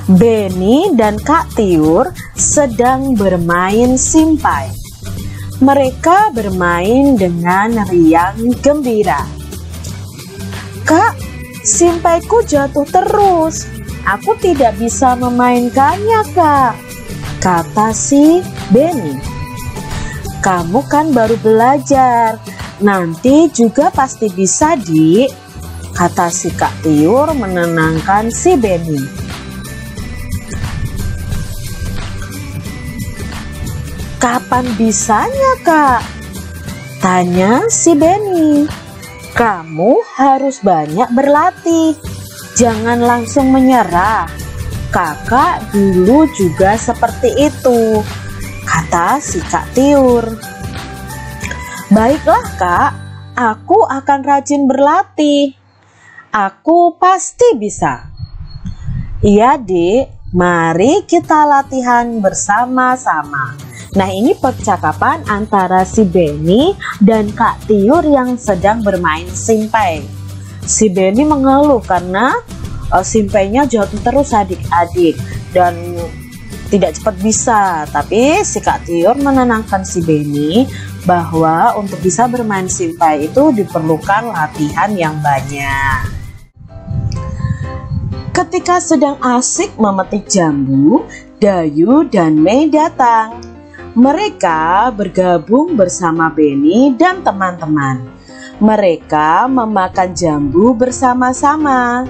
Benny dan Kak Tiur sedang bermain simpai. Mereka bermain dengan riang gembira. "Kak, simpaiku jatuh terus. Aku tidak bisa memainkannya, Kak," kata si Benny. "Kamu kan baru belajar, nanti juga pasti bisa, Dik," kata si Kak Tiur menenangkan si Benny. "Kapan bisanya, Kak?" tanya si Benny. "Kamu harus banyak berlatih, jangan langsung menyerah. Kakak dulu juga seperti itu," kata si Kak Tiur. "Baiklah, Kak, aku akan rajin berlatih. Aku pasti bisa." "Iya, Dik, mari kita latihan bersama-sama." Nah, ini percakapan antara si Benny dan Kak Tiur yang sedang bermain simpai. Si Benny mengeluh karena simpainya jatuh terus adik-adik dan tidak cepat bisa. Tapi si Kak Tiur menenangkan si Benny bahwa untuk bisa bermain simpai itu diperlukan latihan yang banyak. Ketika sedang asik memetik jambu, Dayu dan Mei datang. Mereka bergabung bersama Benny dan teman-teman. Mereka memakan jambu bersama-sama.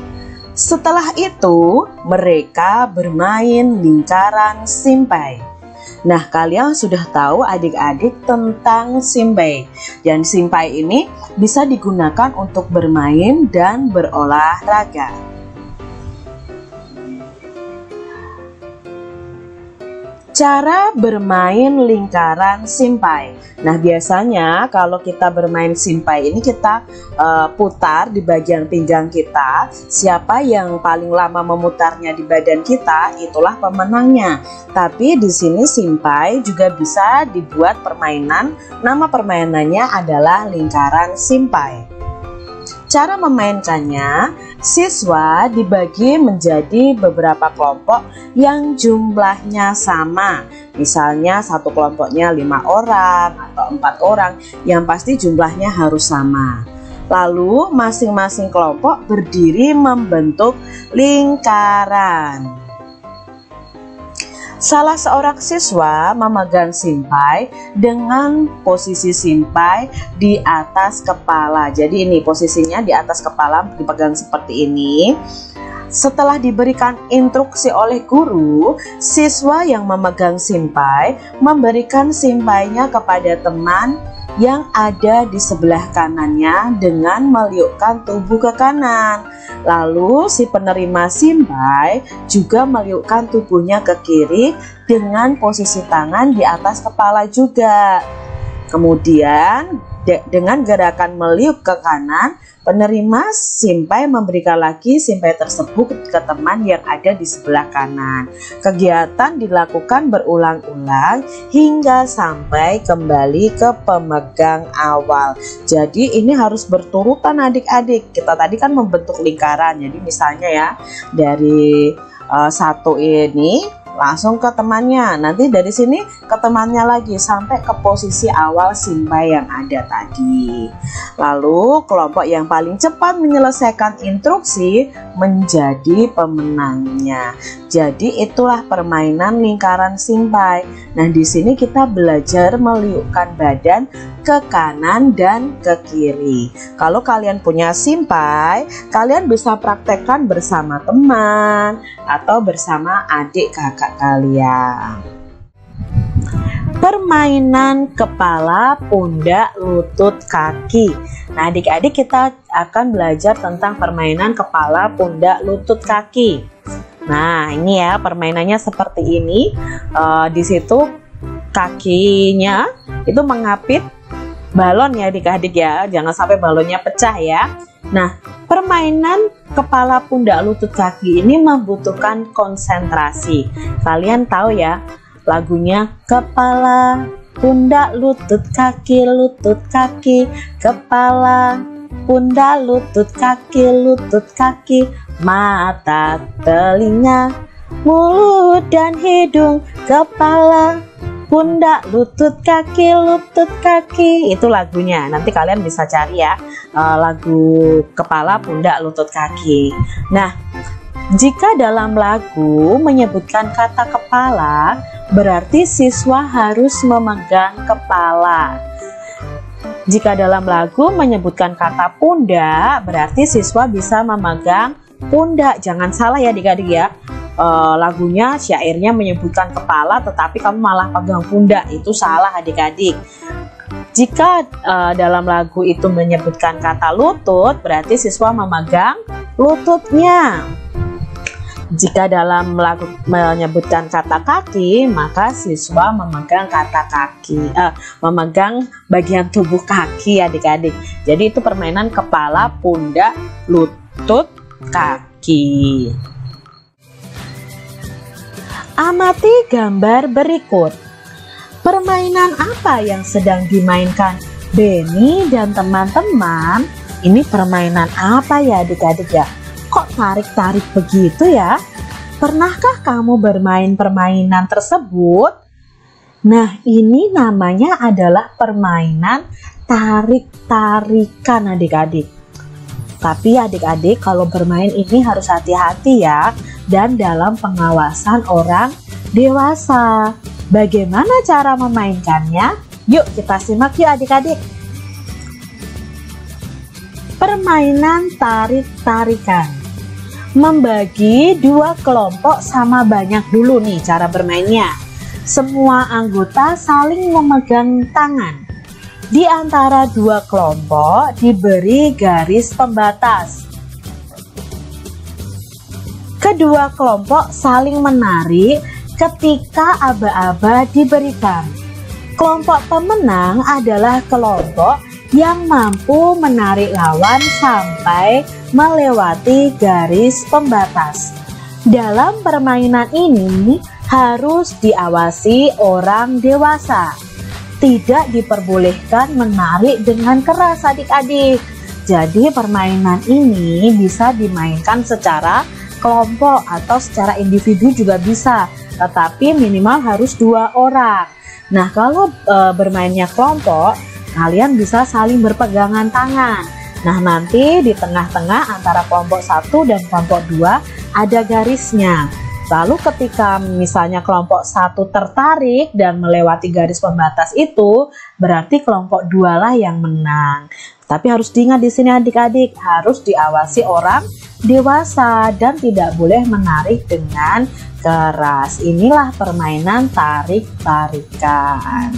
Setelah itu, mereka bermain lingkaran simpai. Nah, kalian sudah tahu adik-adik tentang simpai. Dan simpai ini bisa digunakan untuk bermain dan berolahraga. Cara bermain lingkaran simpai. Nah, biasanya kalau kita bermain simpai ini kita putar di bagian pinggang kita. Siapa yang paling lama memutarnya di badan kita, itulah pemenangnya. Tapi di sini simpai juga bisa dibuat permainan. Nama permainannya adalah lingkaran simpai. Cara memainkannya, siswa dibagi menjadi beberapa kelompok yang jumlahnya sama. Misalnya satu kelompoknya 5 orang atau 4 orang, yang pasti jumlahnya harus sama. Lalu masing-masing kelompok berdiri membentuk lingkaran. Salah seorang siswa memegang simpai dengan posisi simpai di atas kepala. Jadi ini posisinya di atas kepala, dipegang seperti ini. Setelah diberikan instruksi oleh guru, siswa yang memegang simpai memberikan simpainya kepada teman yang ada di sebelah kanannya dengan meliukkan tubuh ke kanan. Lalu si penerima simpai juga meliukkan tubuhnya ke kiri dengan posisi tangan di atas kepala juga. Kemudian dengan gerakan meliuk ke kanan, penerima simpai memberikan lagi simpai tersebut ke teman yang ada di sebelah kanan. Kegiatan dilakukan berulang-ulang hingga sampai kembali ke pemegang awal. Jadi ini harus berturutan adik-adik. Kita tadi kan membentuk lingkaran. Jadi misalnya ya, dari satu ini langsung ke temannya, nanti dari sini ke temannya lagi sampai ke posisi awal simpai yang ada tadi. Lalu kelompok yang paling cepat menyelesaikan instruksi menjadi pemenangnya. Jadi itulah permainan lingkaran simpai. Nah, di sini kita belajar meliukkan badan ke kanan dan ke kiri. Kalau kalian punya simpai, kalian bisa praktekkan bersama teman atau bersama adik kakak kalian. Permainan kepala, pundak, lutut, kaki. Nah, adik-adik kita akan belajar tentang permainan kepala, pundak, lutut, kaki. Nah, ini ya permainannya seperti ini. Di situ kakinya itu mengapit balon ya adik-adik ya, jangan sampai balonnya pecah ya. Nah, permainan kepala, pundak, lutut, kaki ini membutuhkan konsentrasi. Kalian tahu ya lagunya, kepala, pundak, lutut, kaki, kepala, pundak, lutut, kaki, mata, telinga, mulut dan hidung, kepala, pundak, lutut, kaki. Itu lagunya. Nanti kalian bisa cari ya, lagu kepala, pundak, lutut, kaki. Nah, jika dalam lagu menyebutkan kata kepala, berarti siswa harus memegang kepala. Jika dalam lagu menyebutkan kata pundak, berarti siswa bisa memegang pundak. Jangan salah ya adik-adik ya. Lagunya, syairnya menyebutkan kepala, tetapi kamu malah pegang pundak. Itu salah adik-adik. Jika dalam lagu itu menyebutkan kata lutut, berarti siswa memegang lututnya. Jika dalam lagu menyebutkan kata kaki, maka siswa memegang kata kaki, memegang bagian tubuh kaki adik-adik. Jadi itu permainan kepala, pundak, lutut, kaki. Amati gambar berikut. Permainan apa yang sedang dimainkan Benny dan teman-teman? Ini permainan apa ya adik-adik ya? Kok tarik-tarik begitu ya? Pernahkah kamu bermain permainan tersebut? Nah, ini namanya adalah permainan tarik-tarikan adik-adik. Tapi adik-adik kalau bermain ini harus hati-hati ya, dan dalam pengawasan orang dewasa. Bagaimana cara memainkannya? Yuk kita simak yuk adik-adik. Permainan tarik-tarikan. Membagi dua kelompok sama banyak dulu nih cara bermainnya. Semua anggota saling memegang tangan. Di antara dua kelompok diberi garis pembatas. Kedua kelompok saling menarik ketika aba-aba diberikan. Kelompok pemenang adalah kelompok yang mampu menarik lawan sampai melewati garis pembatas. Dalam permainan ini harus diawasi orang dewasa. Tidak diperbolehkan menarik dengan keras adik-adik. Jadi permainan ini bisa dimainkan secara kelompok atau secara individu juga bisa, tetapi minimal harus 2 orang. Nah, kalau bermainnya kelompok, kalian bisa saling berpegangan tangan. Nah, nanti di tengah-tengah antara kelompok 1 dan kelompok 2 ada garisnya. Lalu ketika misalnya kelompok 1 tertarik dan melewati garis pembatas itu, berarti kelompok 2 lah yang menang. Tapi harus diingat di sini adik-adik, harus diawasi orang dewasa dan tidak boleh menarik dengan keras. Inilah permainan tarik-tarikan.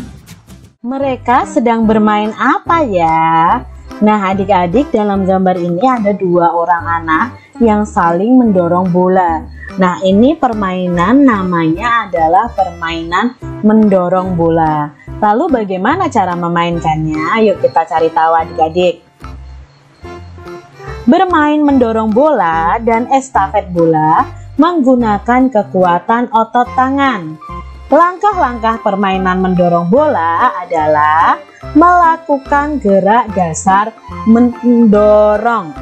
Mereka sedang bermain apa ya? Nah, adik-adik, dalam gambar ini ada 2 orang anak yang saling mendorong bola. Nah, ini permainan namanya adalah permainan mendorong bola. Lalu bagaimana cara memainkannya? Ayo kita cari tahu adik-adik. Bermain mendorong bola dan estafet bola menggunakan kekuatan otot tangan. Langkah-langkah permainan mendorong bola adalah melakukan gerak dasar mendorong.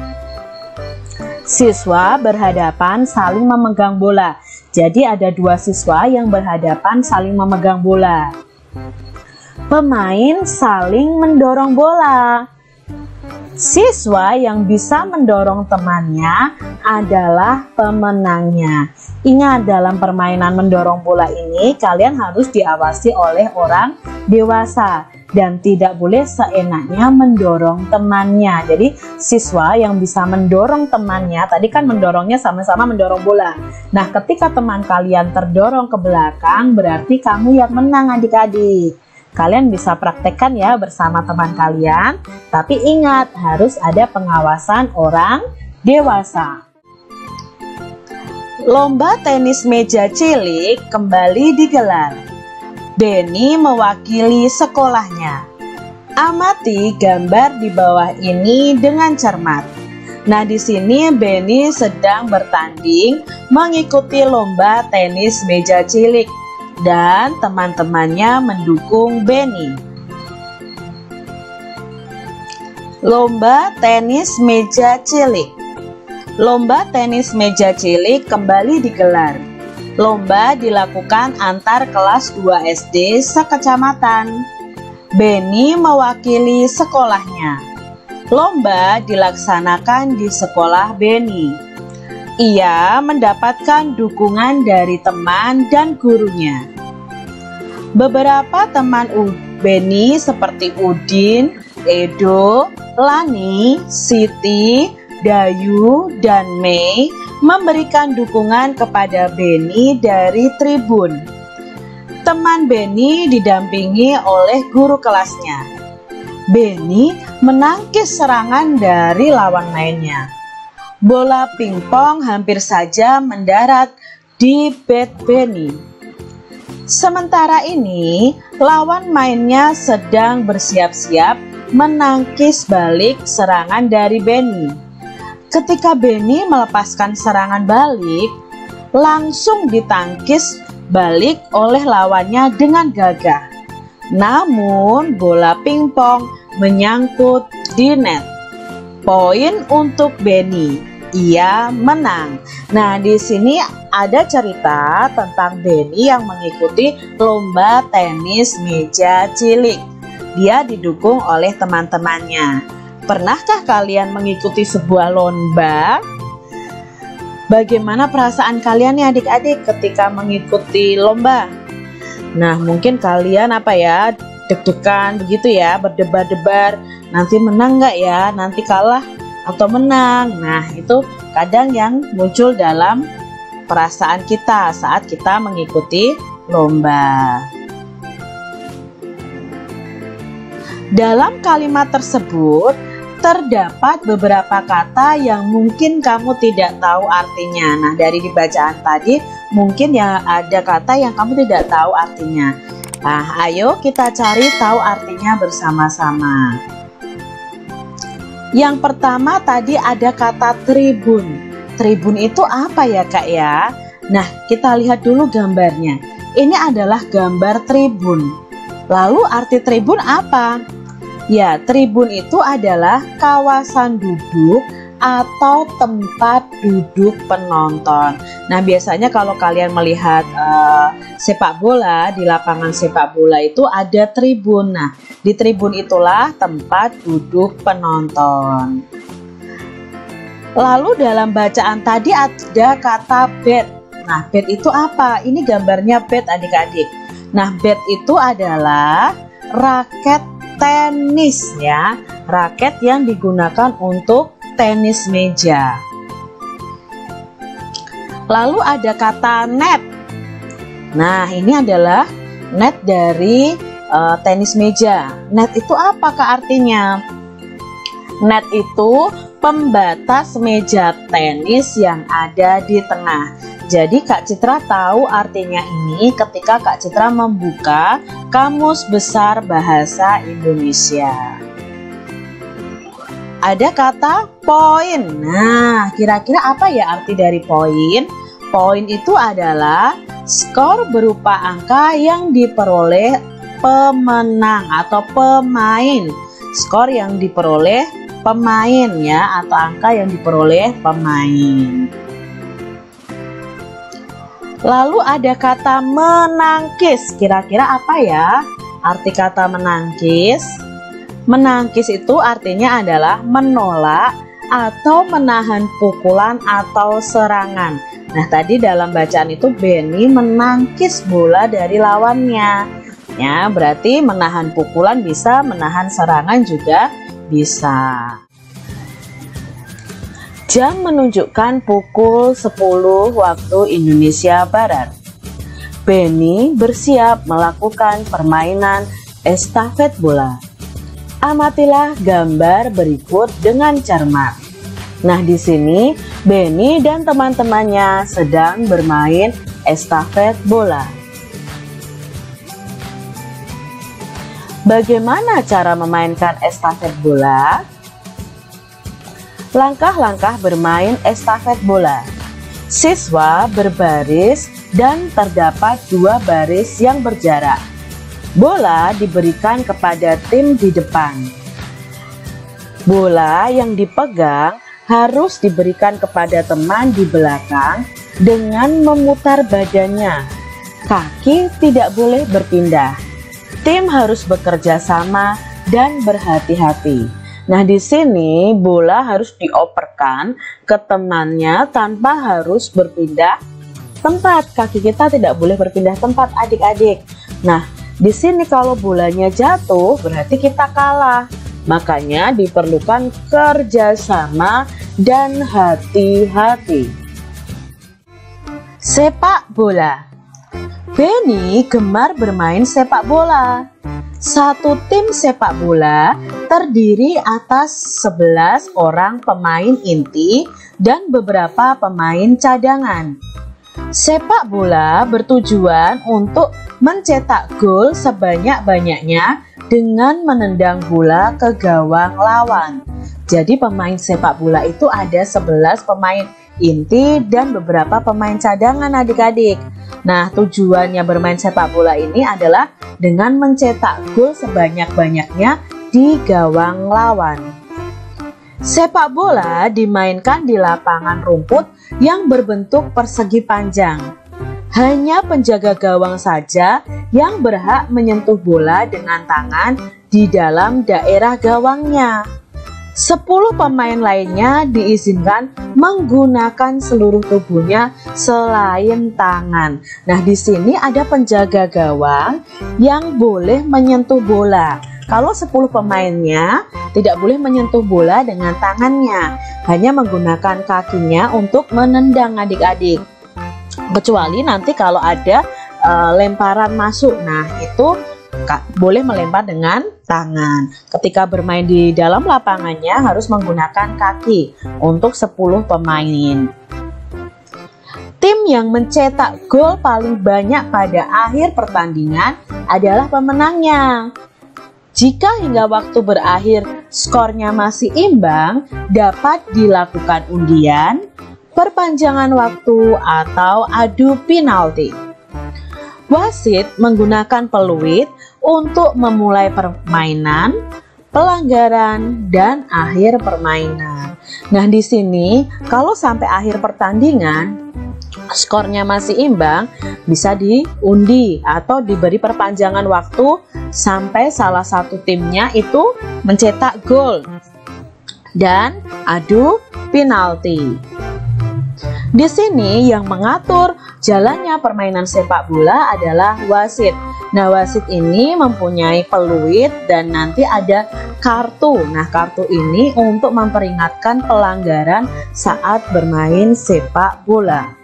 Siswa berhadapan saling memegang bola. Jadi ada 2 siswa yang berhadapan saling memegang bola. Pemain saling mendorong bola. Siswa yang bisa mendorong temannya adalah pemenangnya. Ingat, dalam permainan mendorong bola ini kalian harus diawasi oleh orang dewasa dan tidak boleh seenaknya mendorong temannya. Jadi siswa yang bisa mendorong temannya, tadi kan mendorongnya sama-sama mendorong bola. Nah, ketika teman kalian terdorong ke belakang, berarti kamu yang menang adik-adik. Kalian bisa praktekkan ya bersama teman kalian, tapi ingat harus ada pengawasan orang dewasa. Lomba tenis meja cilik kembali digelar. Benny mewakili sekolahnya. Amati gambar di bawah ini dengan cermat. Nah, di sini Benny sedang bertanding mengikuti lomba tenis meja cilik dan teman-temannya mendukung Benny. Lomba tenis meja cilik. Lomba tenis meja cilik kembali digelar. Lomba dilakukan antar kelas 2 SD sekecamatan. Benny mewakili sekolahnya. Lomba dilaksanakan di sekolah Benny. Ia mendapatkan dukungan dari teman dan gurunya. Beberapa teman Benny seperti Udin, Edo, Lani, Siti, Dayu, dan Mei memberikan dukungan kepada Benny dari tribun. Teman Benny didampingi oleh guru kelasnya. Benny menangkis serangan dari lawan mainnya. Bola pingpong hampir saja mendarat di bat Benny. Sementara ini, lawan mainnya sedang bersiap-siap menangkis balik serangan dari Benny. Ketika Benny melepaskan serangan balik, langsung ditangkis balik oleh lawannya dengan gagah. Namun, bola pingpong menyangkut di net. Poin untuk Benny. Ia menang. Nah, di sini ada cerita tentang Benny yang mengikuti lomba tenis meja cilik. Dia didukung oleh teman-temannya. Pernahkah kalian mengikuti sebuah lomba? Bagaimana perasaan kalian nih adik-adik ketika mengikuti lomba? Nah, mungkin kalian deg-degan begitu ya, berdebar-debar. Nanti menang nggak ya? Nanti kalah atau menang. Nah, itu kadang yang muncul dalam perasaan kita saat kita mengikuti lomba. Dalam kalimat tersebut terdapat beberapa kata yang mungkin kamu tidak tahu artinya. Nah, dari bacaan tadi mungkin ya ada kata yang kamu tidak tahu artinya. Nah, ayo kita cari tahu artinya bersama-sama. Yang pertama tadi ada kata tribun. Tribun itu apa ya Kak ya? Nah, kita lihat dulu gambarnya. Ini adalah gambar tribun. Lalu arti tribun apa? Ya, tribun itu adalah kawasan duduk atau tempat duduk penonton. Nah, biasanya kalau kalian melihat sepak bola, di lapangan sepak bola itu ada tribun. Nah, di tribun itulah tempat duduk penonton. Lalu dalam bacaan tadi ada kata bat. Nah, bat itu apa? Ini gambarnya bat adik-adik. Nah, bat itu adalah raket tenis ya, raket yang digunakan untuk tenis meja. Lalu ada kata net. Nah, ini adalah net dari tenis meja. Net itu apakah artinya? Net itu pembatas meja tenis yang ada di tengah. Jadi Kak Citra tahu artinya ini ketika Kak Citra membuka Kamus Besar Bahasa Indonesia. Ada kata poin. Nah, kira-kira apa ya arti dari poin? Poin itu adalah skor berupa angka yang diperoleh pemenang atau pemain. Skor yang diperoleh pemain ya, atau angka yang diperoleh pemain. Lalu ada kata menangkis. Kira-kira apa ya arti kata menangkis? Menangkis itu artinya adalah menolak atau menahan pukulan atau serangan. Nah, tadi dalam bacaan itu Benny menangkis bola dari lawannya. Ya, berarti menahan pukulan bisa, menahan serangan juga bisa. Jam menunjukkan pukul 10 waktu Indonesia Barat. Benny bersiap melakukan permainan estafet bola. Amatilah gambar berikut dengan cermat. Nah, di sini Benny dan teman-temannya sedang bermain estafet bola. Bagaimana cara memainkan estafet bola? Langkah-langkah bermain estafet bola. Siswa berbaris dan terdapat 2 baris yang berjarak. Bola diberikan kepada tim di depan. Bola yang dipegang harus diberikan kepada teman di belakang dengan memutar badannya. Kaki tidak boleh berpindah. Tim harus bekerja sama dan berhati-hati. Nah, di sini bola harus dioperkan ke temannya tanpa harus berpindah tempat. Kaki kita tidak boleh berpindah tempat, adik-adik. Nah, di sini kalau bolanya jatuh berarti kita kalah. Makanya diperlukan kerjasama dan hati-hati. Sepak bola. Benny gemar bermain sepak bola. Satu tim sepak bola terdiri atas 11 orang pemain inti dan beberapa pemain cadangan. Sepak bola bertujuan untuk mencetak gol sebanyak-banyaknya dengan menendang bola ke gawang lawan. Jadi pemain sepak bola itu ada 11 pemain inti dan beberapa pemain cadangan, adik-adik. Nah, tujuannya bermain sepak bola ini adalah dengan mencetak gol sebanyak-banyaknya di gawang lawan. Sepak bola dimainkan di lapangan rumput yang berbentuk persegi panjang. Hanya penjaga gawang saja yang berhak menyentuh bola dengan tangan di dalam daerah gawangnya. 10 pemain lainnya diizinkan menggunakan seluruh tubuhnya selain tangan. Nah, di sini ada penjaga gawang yang boleh menyentuh bola. Kalau 10 pemainnya tidak boleh menyentuh bola dengan tangannya, hanya menggunakan kakinya untuk menendang, adik-adik. Kecuali nanti kalau ada lemparan masuk, nah itu boleh melempar dengan tangan. Ketika bermain di dalam lapangannya harus menggunakan kaki untuk 10 pemain. Tim yang mencetak gol paling banyak pada akhir pertandingan adalah pemenangnya. Jika hingga waktu berakhir skornya masih imbang, dapat dilakukan undian, perpanjangan waktu, atau adu penalti. Wasit menggunakan peluit untuk memulai permainan, pelanggaran, dan akhir permainan. Nah, di sini kalau sampai akhir pertandingan skornya masih imbang, bisa diundi atau diberi perpanjangan waktu sampai salah satu timnya itu mencetak gol dan adu penalti. Di sini yang mengatur jalannya permainan sepak bola adalah wasit. Nah, wasit ini mempunyai peluit dan nanti ada kartu. Nah, kartu ini untuk memperingatkan pelanggaran saat bermain sepak bola.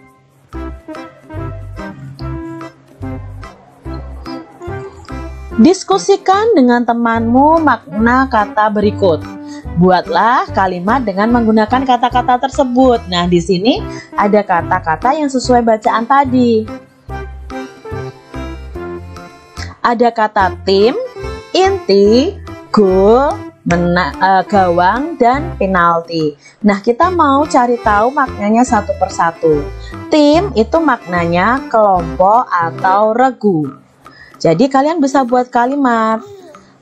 Diskusikan dengan temanmu makna kata berikut. Buatlah kalimat dengan menggunakan kata-kata tersebut. Nah, di sini ada kata-kata yang sesuai bacaan tadi. Ada kata tim, inti, gol, gawang, dan penalti. Nah, kita mau cari tahu maknanya satu persatu. Tim itu maknanya kelompok atau regu. Jadi kalian bisa buat kalimat.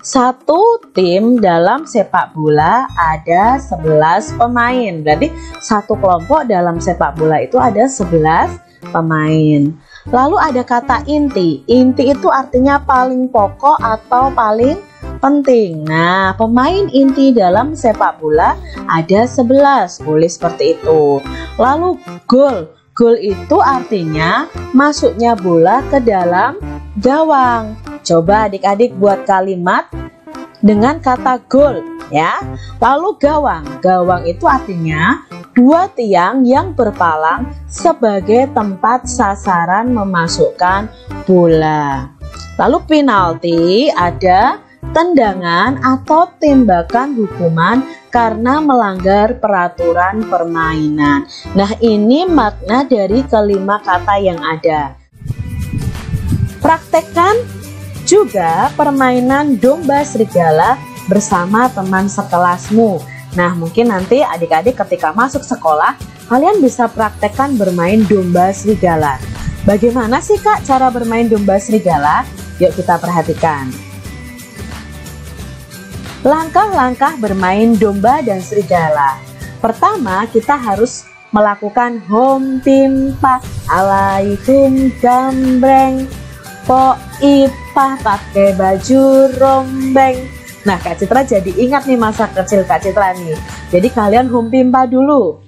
Satu tim dalam sepak bola ada 11 pemain. Berarti satu kelompok dalam sepak bola itu ada 11 pemain. Lalu ada kata inti. Inti itu artinya paling pokok atau paling penting. Nah, pemain inti dalam sepak bola ada 11. Boleh seperti itu. Lalu gol. Gol itu artinya masuknya bola ke dalam gawang. Coba adik-adik buat kalimat dengan kata gol ya. Lalu gawang. Gawang itu artinya dua tiang yang berpalang sebagai tempat sasaran memasukkan bola. Lalu penalti ada tendangan atau tembakan hukuman karena melanggar peraturan permainan. Nah, ini makna dari kelima kata yang ada. Praktekkan juga permainan domba serigala bersama teman sekelasmu. Nah, mungkin nanti adik-adik ketika masuk sekolah, kalian bisa praktekkan bermain domba serigala. Bagaimana sih Kak cara bermain domba serigala? Yuk kita perhatikan. Langkah-langkah bermain domba dan serigala. Pertama, kita harus melakukan hom pimpa, alaikum gambreng, po ipah pakai baju rombeng. Nah, Kak Citra jadi ingat nih masa kecil Kak Citra nih. Jadi kalian hom pimpa dulu.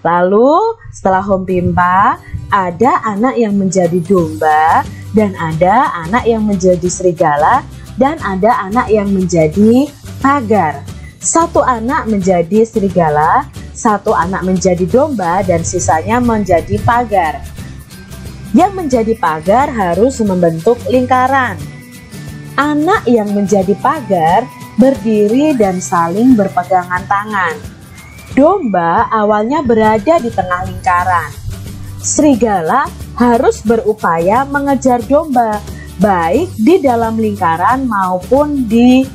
Lalu setelah hom pimpa, ada anak yang menjadi domba, dan ada anak yang menjadi serigala, dan ada anak yang menjadi pagar. Satu anak menjadi serigala, satu anak menjadi domba, dan sisanya menjadi pagar. Yang menjadi pagar harus membentuk lingkaran. Anak yang menjadi pagar berdiri dan saling berpegangan tangan. Domba awalnya berada di tengah lingkaran. Serigala harus berupaya mengejar domba, baik di dalam lingkaran maupun di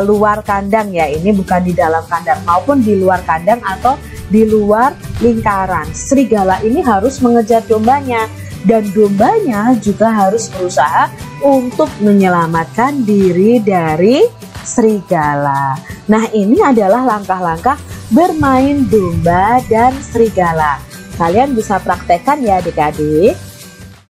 luar kandang ya. Ini bukan di dalam kandang, maupun di luar kandang atau di luar lingkaran. Serigala ini harus mengejar dombanya, dan dombanya juga harus berusaha untuk menyelamatkan diri dari serigala. Nah, ini adalah langkah-langkah bermain domba dan serigala. Kalian bisa praktekkan ya adik-adik.